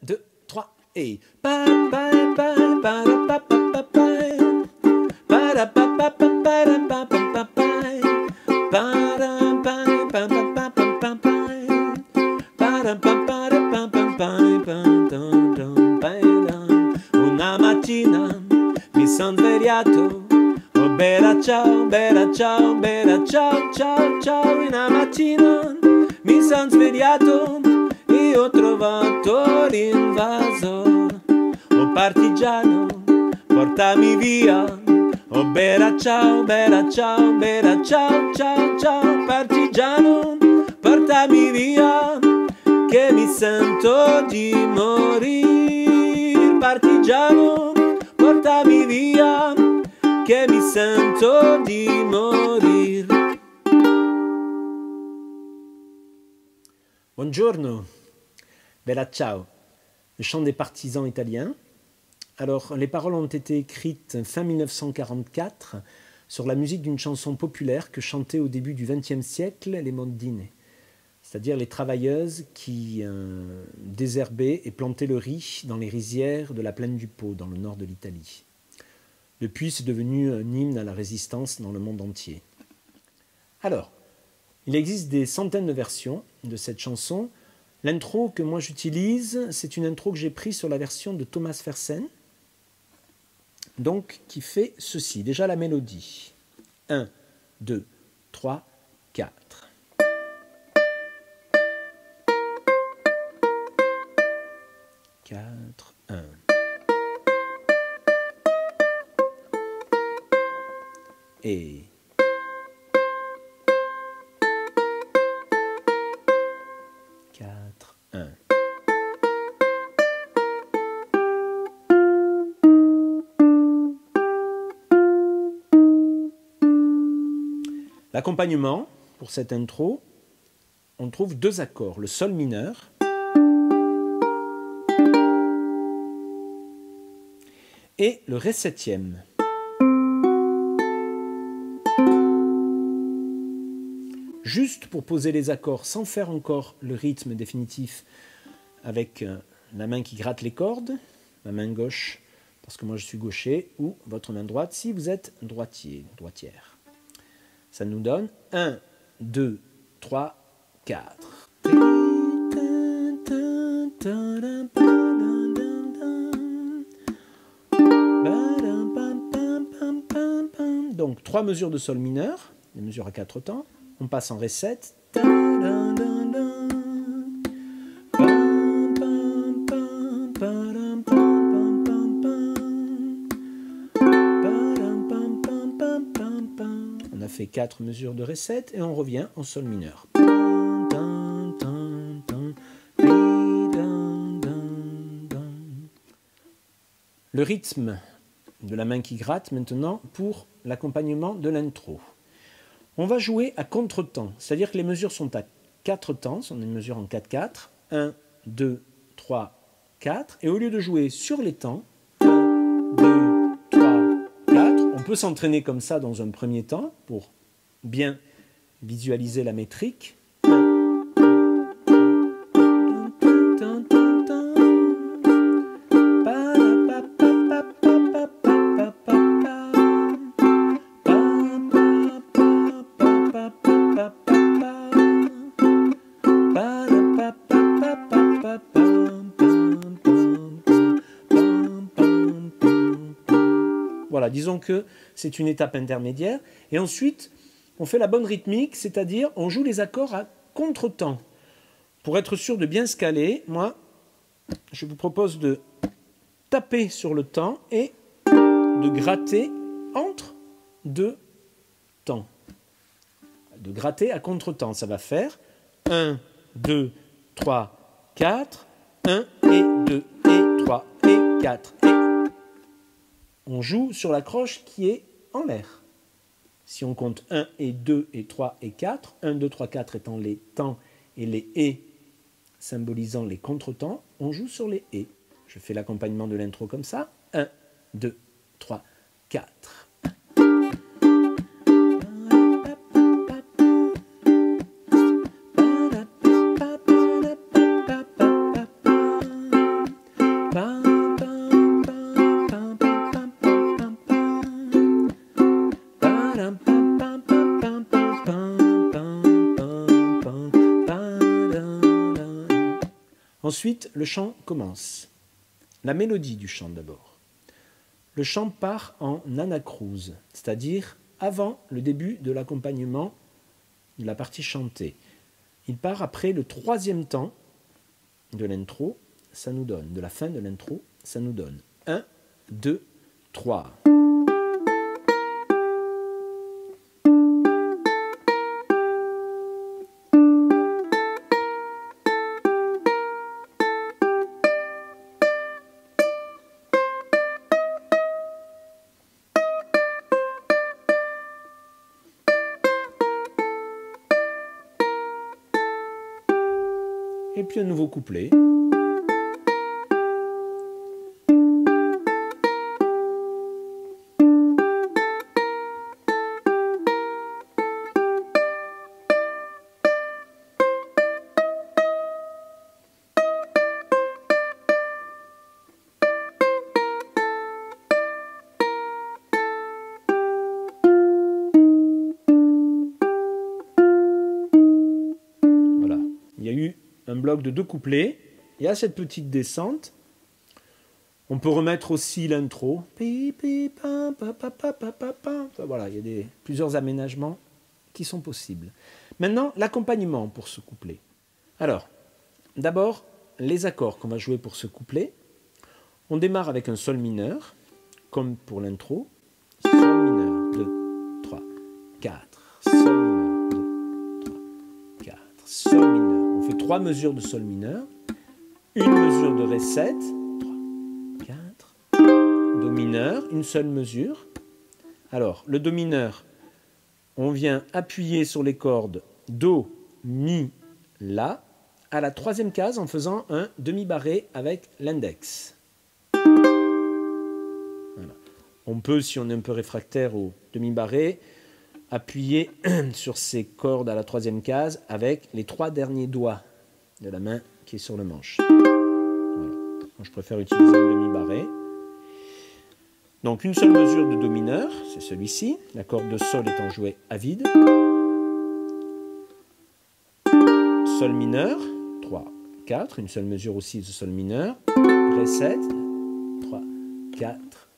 2, 3 et... Una mattina mi son svegliato, oh bella ciao, bella ciao, bella ciao, ciao, ciao. Una mattina mi son svegliato e ho trovato l'invasor. Oh partigiano, portami via, oh bella ciao, bella ciao, bella ciao, ciao, ciao. Partigiano, portami via, che mi sento di morire. Partigiano, portami via, che mi sento di morire. Buongiorno, bella ciao, le chant des partisans italiens. Alors, les paroles ont été écrites fin 1944 sur la musique d'une chanson populaire que chantaient au début du XXe siècle les mondine, c'est-à-dire les travailleuses qui désherbaient et plantaient le riz dans les rizières de la plaine du Pô, dans le nord de l'Italie. Depuis, c'est devenu un hymne à la résistance dans le monde entier. Alors, il existe des centaines de versions de cette chanson. L'intro que moi j'utilise, c'est une intro que j'ai prise sur la version de Thomas Fersen, donc qui fait ceci. Déjà la mélodie. 1, 2, 3, 4. Quatre, un. Et... quatre, un. L'accompagnement, pour cette intro, on trouve deux accords, le sol mineur et le ré septième. Juste pour poser les accords sans faire encore le rythme définitif avec la main qui gratte les cordes, ma main gauche parce que moi je suis gaucher, ou votre main droite si vous êtes droitier, droitière. Ça nous donne 1, 2, 3, 4. Donc 3 mesures de sol mineur, des mesures à 4 temps. On passe en ré 7. On a fait 4 mesures de ré 7 et on revient en sol mineur. Le rythme de la main qui gratte maintenant pour l'accompagnement de l'intro. On va jouer à contre-temps, c'est-à-dire que les mesures sont à 4 temps, sont des mesures en 4-4, 1, 2, 3, 4, et au lieu de jouer sur les temps, 1, 2, 3, 4, on peut s'entraîner comme ça dans un premier temps pour bien visualiser la métrique. Voilà, disons que c'est une étape intermédiaire. Et ensuite, on fait la bonne rythmique, c'est-à-dire on joue les accords à contre-temps. Pour être sûr de bien se caler, moi, je vous propose de taper sur le temps et de gratter entre deux temps. De gratter à contre-temps, ça va faire 1, 2, 3, 4, 1 et 2 et 3 et 4 et... On joue sur la croche qui est en l'air. Si on compte 1 et 2 et 3 et 4, 1, 2, 3, 4 étant les temps et les et symbolisant les contre-temps, on joue sur les et. Je fais l'accompagnement de l'intro comme ça. 1, 2, 3, 4. Ensuite, le chant commence. La mélodie du chant d'abord. Le chant part en anacrouse, c'est-à-dire avant le début de l'accompagnement de la partie chantée. Il part après le troisième temps de l'intro, ça nous donne, de la fin de l'intro, ça nous donne 1, 2, 3. Et puis un nouveau couplet. Voilà, il y a eu un bloc de 2 couplets, il y a cette petite descente. On peut remettre aussi l'intro. Voilà, il y a plusieurs aménagements qui sont possibles. Maintenant, l'accompagnement pour ce couplet. Alors, d'abord, les accords qu'on va jouer pour ce couplet. On démarre avec un sol mineur, comme pour l'intro. Sol mineur, 2, 3, 4. Sol mineur, 2, 3, 4. Sol mineur. On fait 3 mesures de sol mineur, une mesure de Ré7, 3, 4, Do mineur, une seule mesure. Alors, le Do mineur, on vient appuyer sur les cordes Do, Mi, La, à la troisième case en faisant un demi-barré avec l'index. Voilà. On peut, si on est un peu réfractaire au demi-barré, appuyer sur ces cordes à la troisième case avec les 3 derniers doigts de la main qui est sur le manche. Voilà. Moi, je préfère utiliser un demi-barré. Donc une seule mesure de Do mineur, c'est celui-ci, la corde de Sol étant jouée à vide. Sol mineur, 3, 4, une seule mesure aussi de Sol mineur. Ré7, 3, 4,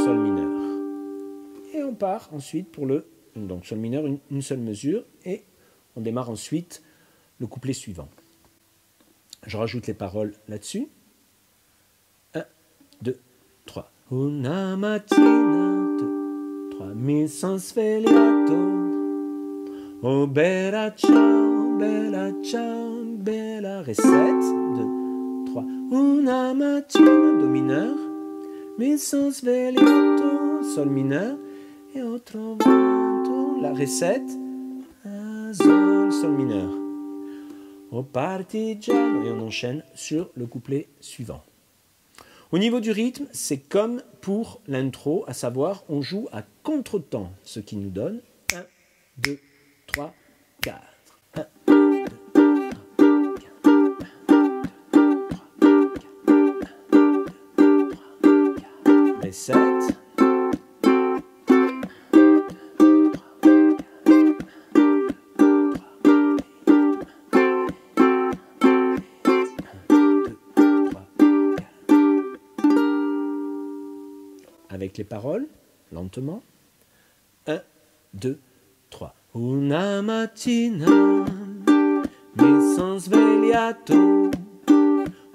Sol mineur. Et on part ensuite pour le donc Sol mineur, une seule mesure, et on démarre ensuite le couplet suivant. Je rajoute les paroles là-dessus. 1, 2, 3. Una mattina, 2, 3, mi son svegliato. Oh bella ciao, bella ciao, bella. Ré7, 2, 3. Una mattina, Do mineur, mi son svegliato, Sol mineur, et ho trovato la Ré7, Sol mineur. Au partigiano, et on enchaîne sur le couplet suivant. Au niveau du rythme, c'est comme pour l'intro, à savoir on joue à contre-temps, ce qui nous donne 1, 2, 3, 4. 1, 2, 3, 4. Ré7. Avec les paroles, lentement. 1, 2, 3. Una mattina mi son svegliato.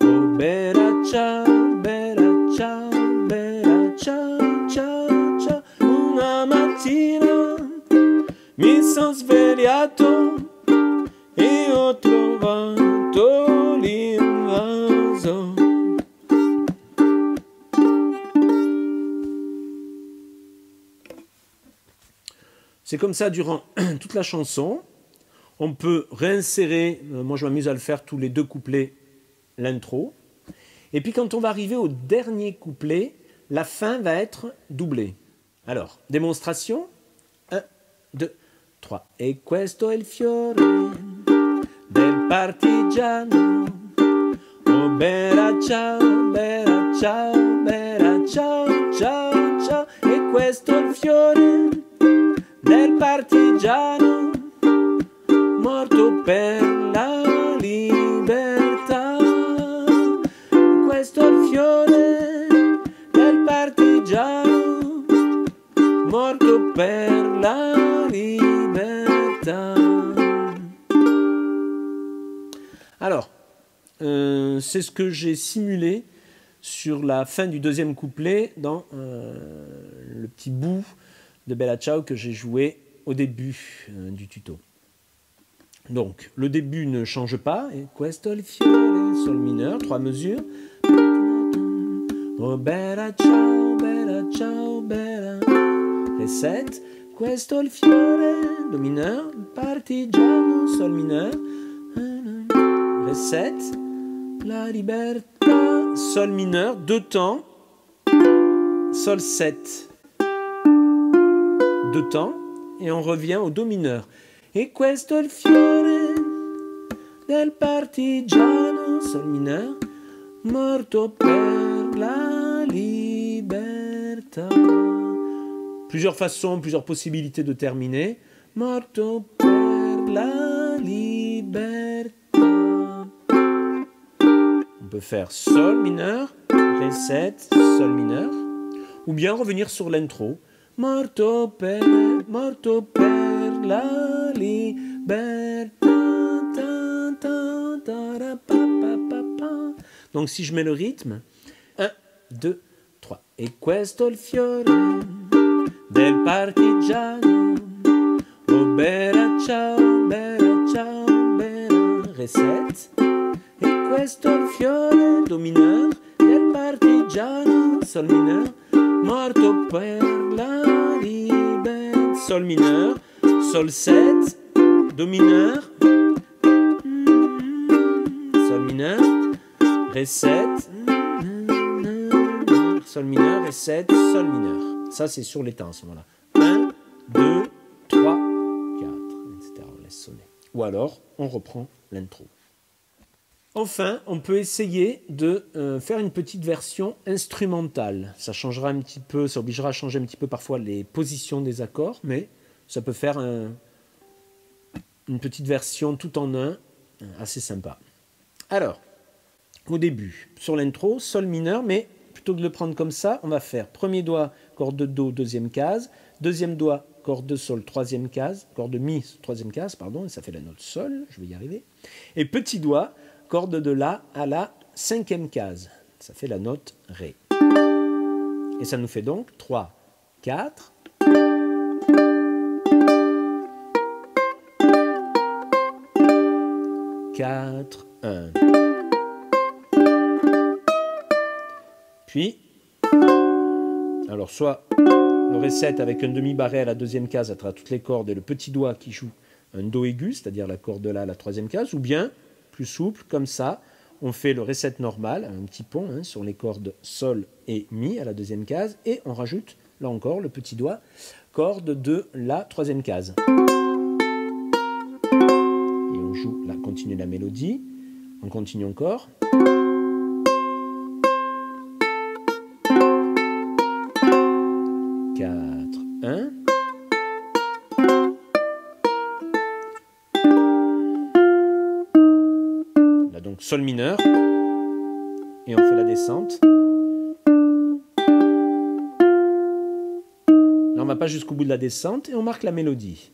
Oh bella ciao, bella ciao, bella ciao, ciao, ciao. Una mattina mi son svegliato e ho trovato l'invaso. C'est comme ça durant toute la chanson. On peut réinsérer, moi je m'amuse à le faire tous les 2 couplets, l'intro. Et puis quand on va arriver au dernier couplet, la fin va être doublée. Alors, démonstration. 1, 2, 3. E questo è il fiore del partigiano. Oh bella ciao, bella ciao, bella ciao, ciao, ciao. E questo è il fiore del partigiano morto per la libertà. c'est ce que j'ai simulé sur la fin du deuxième couplet dans le petit bout de Bella Ciao que j'ai joué au début du tuto. Donc, le début ne change pas. Et questo il fiore, sol mineur, 3 mesures. Oh bella ciao, bella. Ré 7. Questo il fiore, do mineur, partigiano, sol mineur. Ré 7. La libertà, sol mineur, 2 temps. Sol 7. 2 temps. Et on revient au do mineur. E questo è il fiore del partigiano, sol mineur, morto per la libertà. Plusieurs façons, plusieurs possibilités de terminer. Morto per la libertà. On peut faire sol mineur, ré 7, sol mineur. Ou bien revenir sur l'intro. Morto per la libertà. Donc si je mets le rythme, 1, 2, 3. E questo il fiore del partigiano. Oh bella ciao, bella, Ré 7. E questo il fiore, do mineur, del partigiano, sol mineur, morto per la libertà. Sol mineur, sol 7, do mineur, sol mineur, ré 7, sol mineur, ré 7, sol mineur. Ça c'est sur les temps à ce moment-là. 1, 2, 3, 4, etc. On laisse sonner. Ou alors on reprend l'intro. Enfin, on peut essayer de faire une petite version instrumentale. Ça changera un petit peu, ça obligera à changer un petit peu parfois les positions des accords, mais ça peut faire une petite version tout en un, assez sympa. Alors, au début, sur l'intro, sol mineur, mais plutôt que de le prendre comme ça, on va faire premier doigt, corde de do, deuxième case, deuxième doigt, corde de sol, troisième case, corde de mi, troisième case, pardon, et ça fait la note sol, je vais y arriver, et petit doigt, corde de la à la cinquième case. Ça fait la note ré. Et ça nous fait donc 3, 4. Quatre, 1. Puis, alors soit le ré 7 avec un demi-barré à la deuxième case à travers toutes les cordes et le petit doigt qui joue un do aigu, c'est-à-dire la corde de la à la troisième case, ou bien plus souple, comme ça, on fait le ré 7 normal, un petit pont sur les cordes sol et mi à la deuxième case, et on rajoute, là encore, le petit doigt, corde de la troisième case. Et on joue, là, continue la mélodie, on continue encore. Quatre, 1. Donc sol mineur, et on fait la descente. Là on va pas jusqu'au bout de la descente et on marque la mélodie.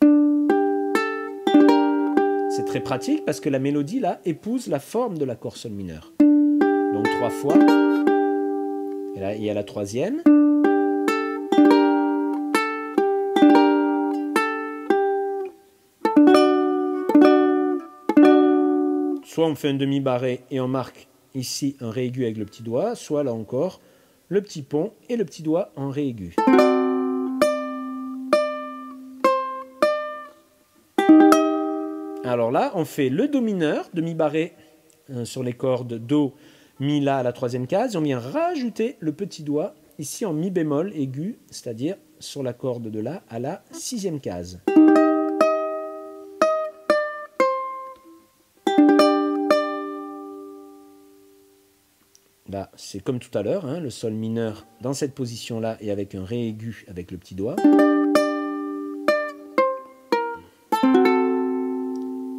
C'est très pratique parce que la mélodie là épouse la forme de l'accord sol mineur. Donc 3 fois, et là il y a la troisième. Soit on fait un demi-barré et on marque ici un ré aigu avec le petit doigt, soit là encore le petit pont et le petit doigt en ré aigu. Alors là, on fait le do mineur, demi-barré sur les cordes do, mi, la à la troisième case, et on vient rajouter le petit doigt ici en mi bémol aigu, c'est-à-dire sur la corde de la à la sixième case. Là, c'est comme tout à l'heure, le sol mineur dans cette position-là et avec un ré aigu avec le petit doigt.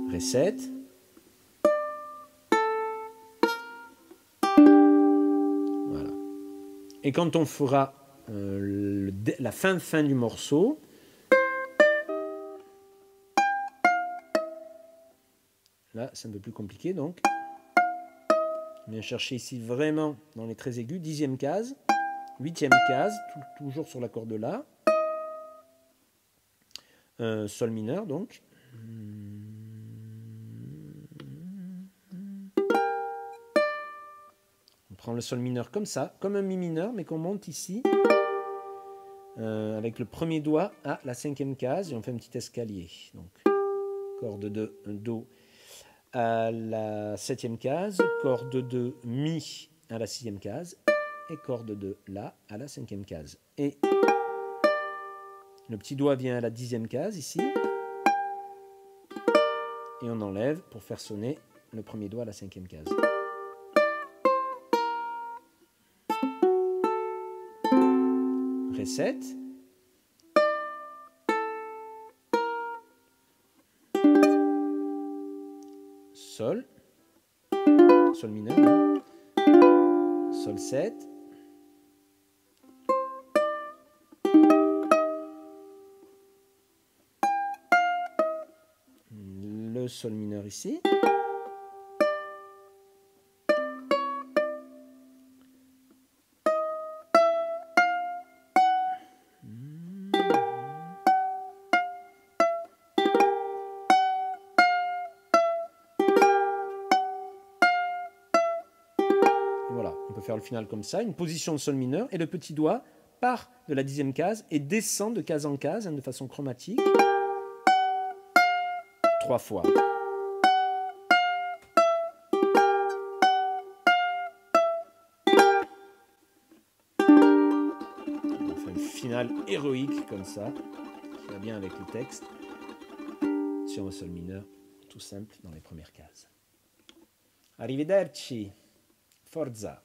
Ré 7. Voilà. Et quand on fera la fin du morceau, là, c'est un peu plus compliqué, donc. On vient chercher ici vraiment dans les très aigus, 10e case, 8e case, toujours sur la corde là. Sol mineur donc. On prend le sol mineur comme ça, comme un mi mineur, mais qu'on monte ici avec le premier doigt à la 5e case et on fait un petit escalier. Donc corde de Do à la 7e case, corde de Mi à la 6e case et corde de La à la 5e case. Et le petit doigt vient à la 10e case ici et on enlève pour faire sonner le premier doigt à la 5e case. Ré 7. Sol. Sol mineur. Sol 7. Le sol mineur ici. Voilà, on peut faire le final comme ça, une position de sol mineur, et le petit doigt part de la 10e case et descend de case en case de façon chromatique 3 fois. On fait un final héroïque comme ça, qui va bien avec le texte, sur un sol mineur, tout simple dans les premières cases. Arrivederci, forza.